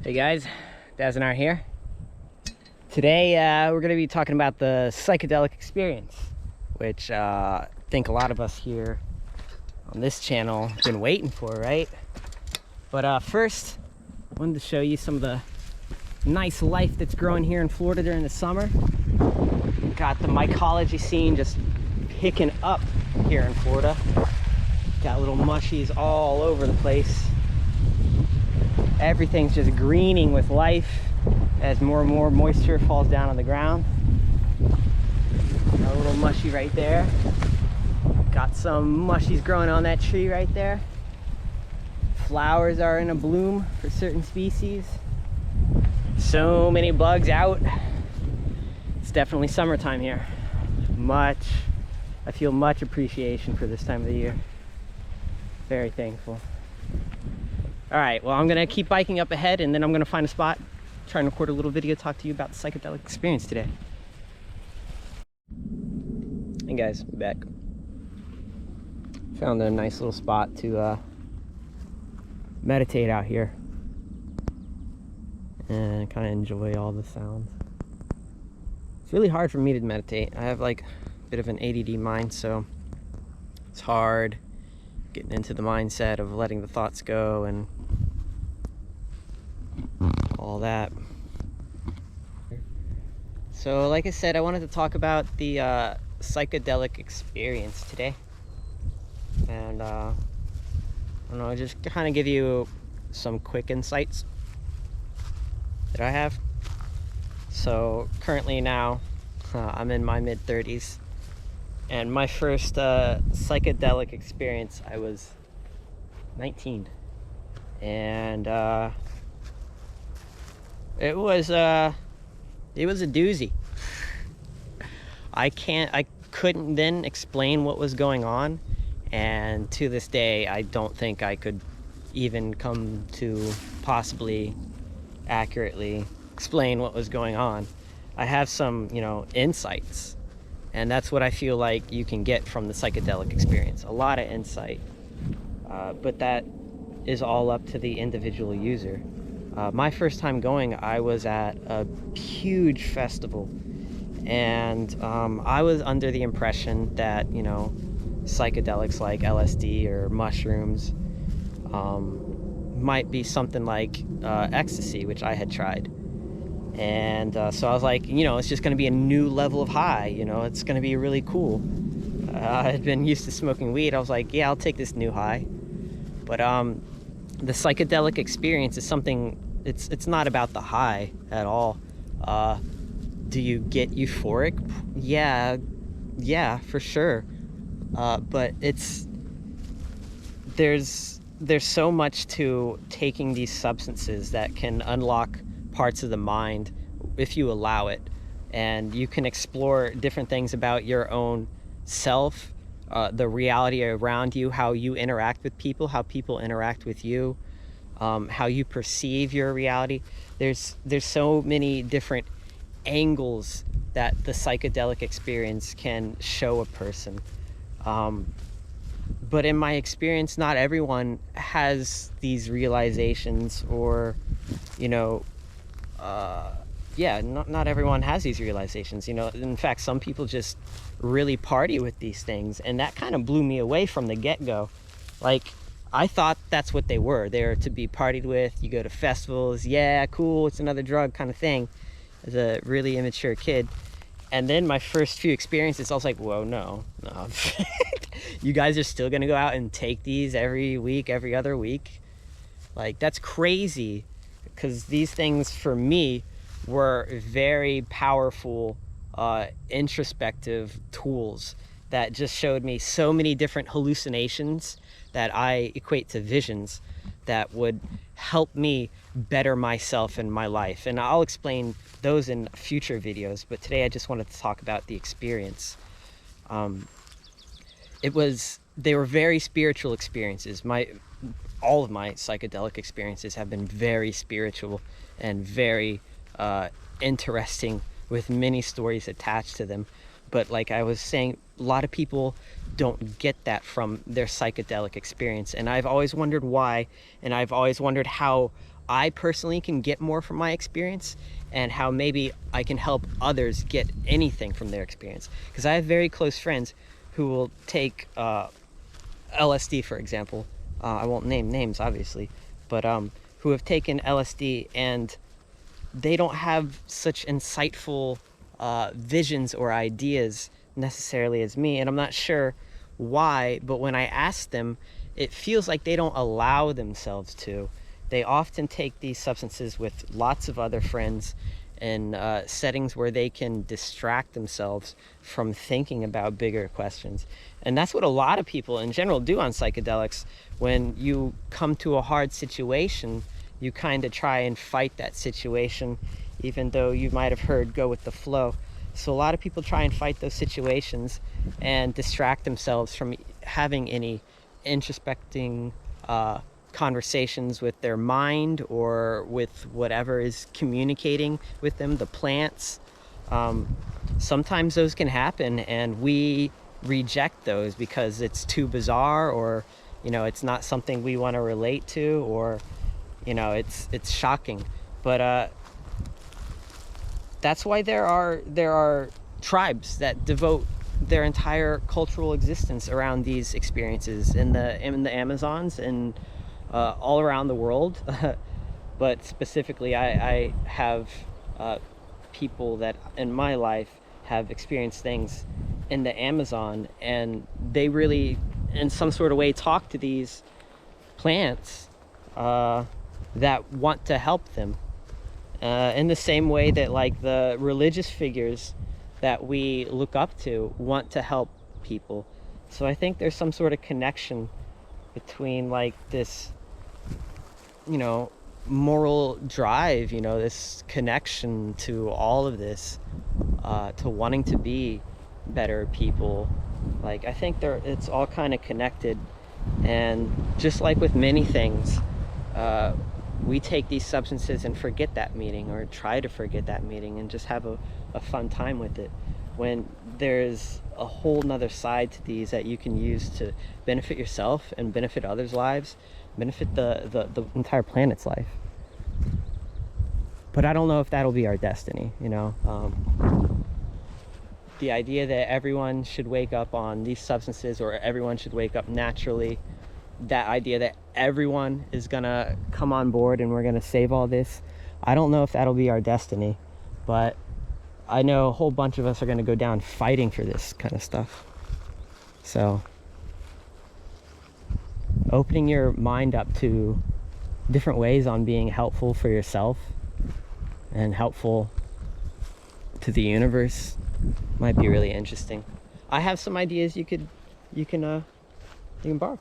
Hey guys, Daz and I are here. Today we're going to be talking about the psychedelic experience, which I think a lot of us here on this channel have been waiting for, right? But first, I wanted to show you some of the nice life that's growing here in Florida during the summer. Got the mycology scene just picking up here in Florida. Got little mushies all over the place. Everything's just greening with life as more and more moisture falls down on the ground. Got a little mushy right there. Got some mushies growing on that tree right there. Flowers are in a bloom for certain species. So many bugs out. It's definitely summertime here. I feel much appreciation for this time of the year. Very thankful. All right, well, I'm gonna keep biking up ahead and then I'm gonna find a spot, try and record a little video, talk to you about the psychedelic experience today. Hey guys, we're back. Found a nice little spot to meditate out here and kind of enjoy all the sounds. It's really hard for me to meditate. I have like a bit of an ADD mind, so it's hard getting into the mindset of letting the thoughts go and all that. So like I said, I wanted to talk about the psychedelic experience today, and I don't know, just kind of give you some quick insights that I have. So currently now I'm in my mid-30s, and my first psychedelic experience, I was 19, and it was a doozy. I couldn't then explain what was going on, and to this day I don't think I could even come to possibly accurately explain what was going on. I have some, insights, and that's what I feel like you can get from the psychedelic experience. A lot of insight, but that is all up to the individual user. My first time going, I was at a huge festival, and I was under the impression that, psychedelics like LSD or mushrooms might be something like ecstasy, which I had tried. And so I was like, it's just going to be a new level of high, it's going to be really cool. I had been used to smoking weed. I was like, yeah, I'll take this new high. But the psychedelic experience is something, it's not about the high at all. Do you get euphoric? Yeah, for sure. But there's so much to taking these substances that can unlock parts of the mind if you allow it, and you can explore different things about your own self, the reality around you, how you interact with people, how people interact with you, how you perceive your reality. There's so many different angles that the psychedelic experience can show a person. But in my experience, not everyone has these realizations, or not everyone has these realizations. In fact, some people just really party with these things, and that kind of blew me away from the get-go. Like, I thought that's what they were. They were to be partied with. You go to festivals, yeah, cool, it's another drug kind of thing, as a really immature kid. And then my first few experiences, I was like, whoa, no. You guys are still gonna go out and take these every week, every other week? Like, that's crazy, because these things for me were very powerful introspective tools that just showed me so many different hallucinations that I equate to visions that would help me better myself in my life. And I'll explain those in future videos, but today I just wanted to talk about the experience. They were very spiritual experiences. All of my psychedelic experiences have been very spiritual and very interesting, with many stories attached to them. but like I was saying, a lot of people don't get that from their psychedelic experience, and I've always wondered why, and I've always wondered how I personally can get more from my experience, and how maybe I can help others get anything from their experience. Because I have very close friends who will take LSD, for example. I won't name names, obviously, but who have taken LSD, and they don't have such insightful visions or ideas necessarily as me, and I'm not sure why, but when I ask them, it feels like they don't allow themselves to. They often take these substances with lots of other friends in settings where they can distract themselves from thinking about bigger questions. And that's what a lot of people in general do on psychedelics. When you come to a hard situation, you kind of try and fight that situation, even though you might have heard go with the flow. So a lot of people try and fight those situations and distract themselves from having any introspecting conversations with their mind or with whatever is communicating with them, the plants. Sometimes those can happen, and we reject those because it's too bizarre, or it's not something we want to relate to, or it's shocking. But that's why there are tribes that devote their entire cultural existence around these experiences in the Amazons and all around the world. But specifically, I have people that in my life have experienced things in the Amazon, and they really, in some sort of way, talk to these plants that want to help them. In the same way that like the religious figures that we look up to want to help people. So I think there's some sort of connection between like this, moral drive, this connection to all of this, to wanting to be better people. Like I think it's all kind of connected. And just like with many things, we take these substances and forget that meaning, or try to forget that meaning, and just have a fun time with it, when there's a whole nother side to these that you can use to benefit yourself and benefit others' lives, benefit the entire planet's life. But I don't know if that'll be our destiny, the idea that everyone should wake up on these substances, or everyone should wake up naturally, that idea that everyone is gonna come on board and we're gonna save all this, I don't know if that'll be our destiny. But I know a whole bunch of us are gonna go down fighting for this kind of stuff. So opening your mind up to different ways on being helpful for yourself and helpful to the universe might be really interesting. I have some ideas you can borrow.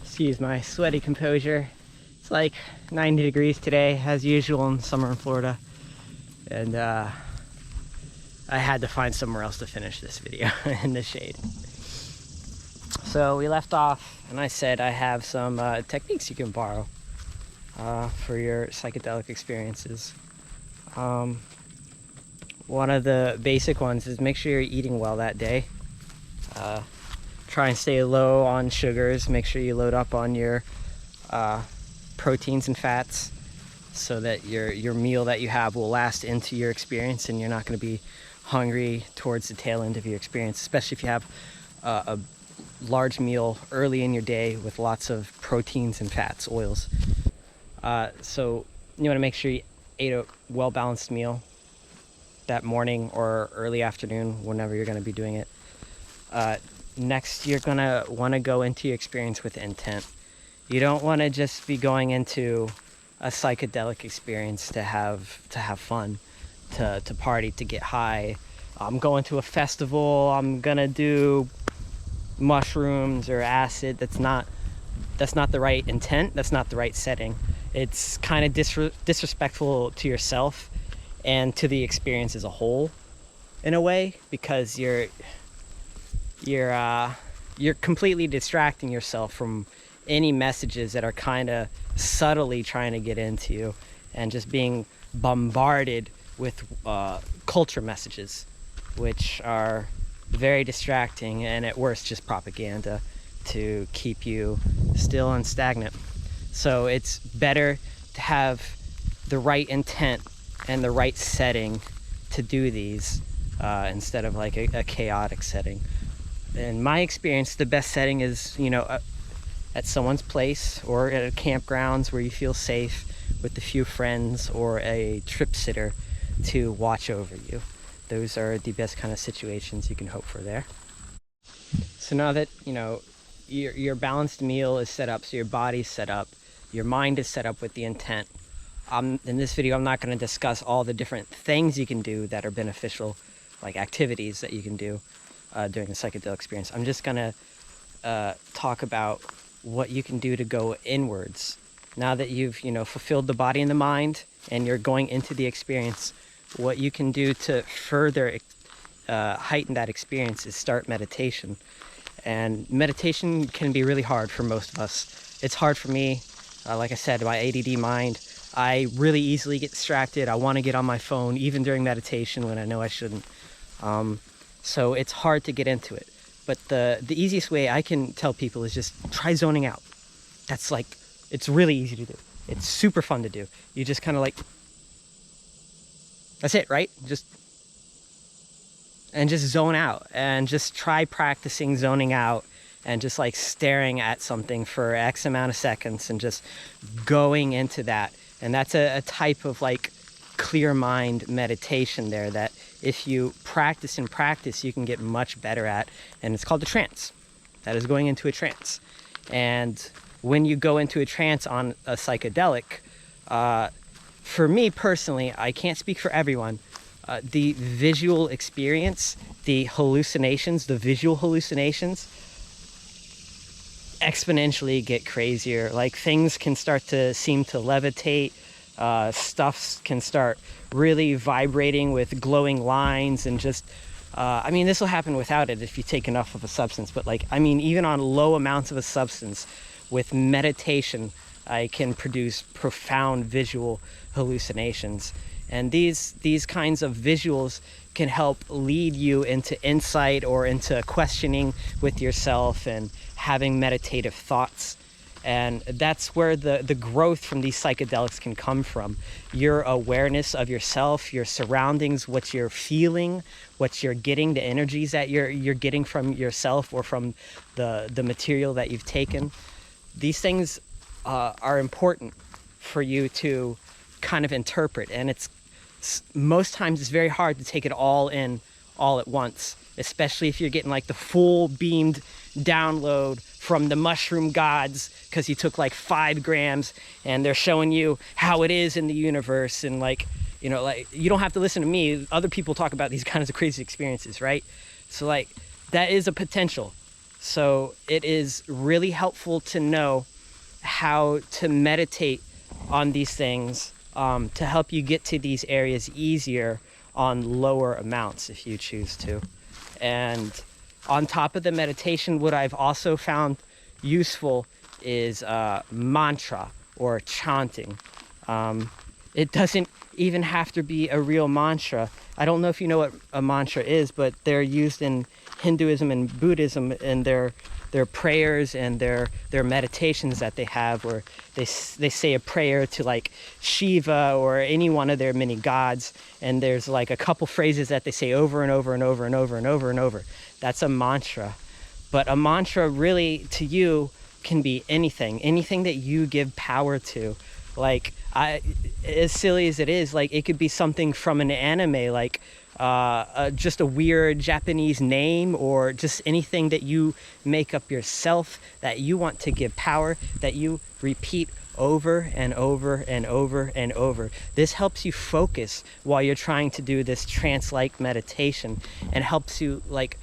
Excuse my sweaty composure. It's like 90 degrees today, as usual in summer in Florida, and I had to find somewhere else to finish this video in the shade. So we left off, and I said I have some techniques you can borrow for your psychedelic experiences. One of the basic ones is make sure you're eating well that day. Try and stay low on sugars. Make sure you load up on your proteins and fats, so that your meal that you have will last into your experience, and you're not going to be hungry towards the tail end of your experience, especially if you have a large meal early in your day with lots of proteins and fats, oils. So you want to make sure you ate a well-balanced meal that morning or early afternoon, whenever you're going to be doing it. Next, you're going to want to go into your experience with intent. You don't want to just be going into a psychedelic experience to have fun, to party, to get high. I'm going to a festival, I'm going to do mushrooms or acid. That's not the right intent. That's not the right setting. It's kind of disrespectful to yourself and to the experience as a whole, in a way, because you're you're completely distracting yourself from any messages that are kind of subtly trying to get into you, and just being bombarded with culture messages, which are very distracting and at worst just propaganda to keep you still and stagnant. So it's better to have the right intent and the right setting to do these instead of like a chaotic setting. In my experience, the best setting is, you know, at someone's place or at campgrounds where you feel safe with a few friends or a trip sitter to watch over you. Those are the best kind of situations you can hope for there. So now that, you know, your balanced meal is set up, so your body's set up, your mind is set up with the intent. In this video, I'm not going to discuss all the different things you can do that are beneficial, like activities that you can do during the psychedelic experience. I'm just going to talk about what you can do to go inwards. Now that you've, you know, fulfilled the body and the mind and you're going into the experience, what you can do to further heighten that experience is start meditation. And meditation can be really hard for most of us. It's hard for me. Like I said, my ADD mind, I really easily get distracted. I want to get on my phone even during meditation when I know I shouldn't. So it's hard to get into it. But the easiest way I can tell people is just try zoning out. That's like, it's really easy to do. It's super fun to do. You just kind of like, that's it, right? Just zone out and just try practicing zoning out and just like staring at something for X amount of seconds and just going into that. And that's a type of like clear mind meditation there that if you practice and practice, you can get much better at. And it's called a trance. That is going into a trance. And when you go into a trance on a psychedelic, for me personally, I can't speak for everyone, the visual experience, the hallucinations, the visual hallucinations exponentially get crazier. Like things can start to seem to levitate, stuff can start really vibrating with glowing lines and just, I mean, this will happen without it if you take enough of a substance, but like, I mean, even on low amounts of a substance with meditation, I can produce profound visual hallucinations. And these kinds of visuals can help lead you into insight or into questioning with yourself and having meditative thoughts. And that's where the growth from these psychedelics can come from. Your awareness of yourself, your surroundings, what you're feeling, what you're getting, the energies that you're getting from yourself or from the material that you've taken. These things are important for you to kind of interpret, and it's most times it's very hard to take it all in all at once, especially if you're getting like the full beamed download from the mushroom gods because you took like 5 grams and they're showing you how it is in the universe. And like, you know, like you don't have to listen to me, other people talk about these kinds of crazy experiences, right? So like that is a potential. So it is really helpful to know how to meditate on these things to help you get to these areas easier on lower amounts if you choose to. And on top of the meditation, what I've also found useful is mantra or chanting. It doesn't even have to be a real mantra. I don't know if you know what a mantra is, but they're used in Hinduism and Buddhism in their prayers and their meditations that they have, where they say a prayer to like Shiva or any one of their many gods, and there's like a couple phrases that they say over and over and over and over and over and over. That's a mantra. But a mantra really to you can be anything that you give power to. Like, as silly as it is, like it could be something from an anime, like just a weird Japanese name, or just anything that you make up yourself that you want to give power, that you repeat over and over and over and over. This helps you focus while you're trying to do this trance-like meditation, and helps you like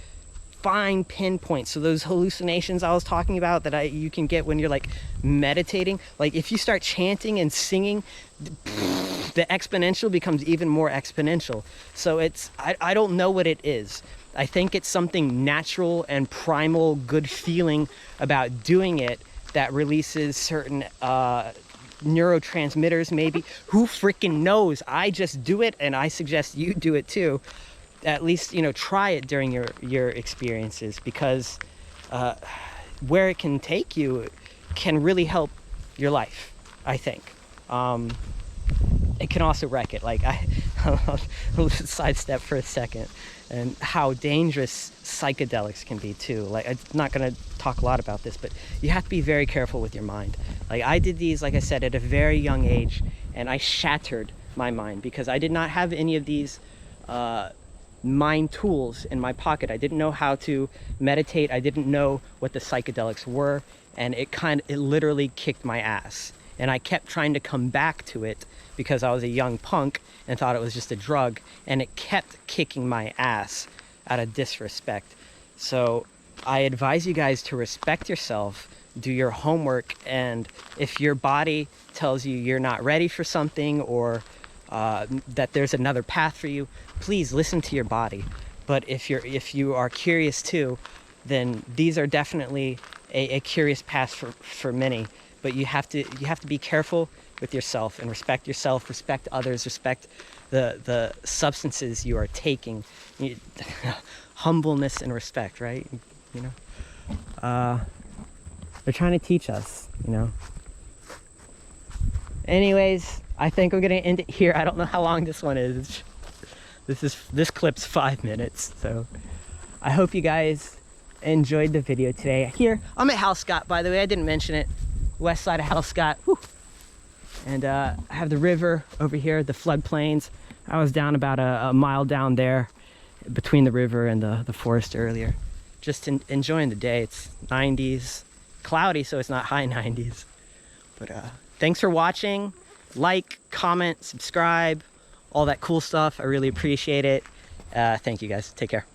find pinpoints. So those hallucinations I was talking about that you can get when you're like meditating, like if you start chanting and singing the exponential becomes even more exponential. So I don't know what it is. I think it's something natural and primal, good feeling about doing it that releases certain neurotransmitters, maybe. Who freaking knows? I just do it, and I suggest you do it too. At least, you know, try it during your experiences, because where it can take you can really help your life, I think. It can also wreck it. Like, I'll sidestep for a second, and how dangerous psychedelics can be too. Like, I'm not gonna talk a lot about this, but you have to be very careful with your mind. Like, I did these, like I said, at a very young age, and I shattered my mind because I did not have any of these mind tools in my pocket. I didn't know how to meditate. I didn't know what the psychedelics were, and it literally kicked my ass. And I kept trying to come back to it because I was a young punk and thought it was just a drug, and it kept kicking my ass out of disrespect. So I advise you guys to respect yourself, do your homework, and if your body tells you you're not ready for something, or that there's another path for you, please listen to your body. But if you are curious too, then these are definitely a curious path for many. But you have to be careful with yourself and respect yourself, respect others, respect the substances you are taking. Humbleness and respect, right? You know, they're trying to teach us, you know. Anyways, I think I'm gonna end it here. I don't know how long this one is. This clip's 5 minutes, so I hope you guys enjoyed the video today. Here, I'm at House Scott, by the way. I didn't mention it. West side of House Scott. Whew. And I have the river over here, the floodplains. I was down about a mile down there between the river and the forest earlier. Just enjoying the day. It's 90s, cloudy, so it's not high 90s. But thanks for watching. Like, comment, subscribe, all that cool stuff. I really appreciate it. Thank you guys. Take care.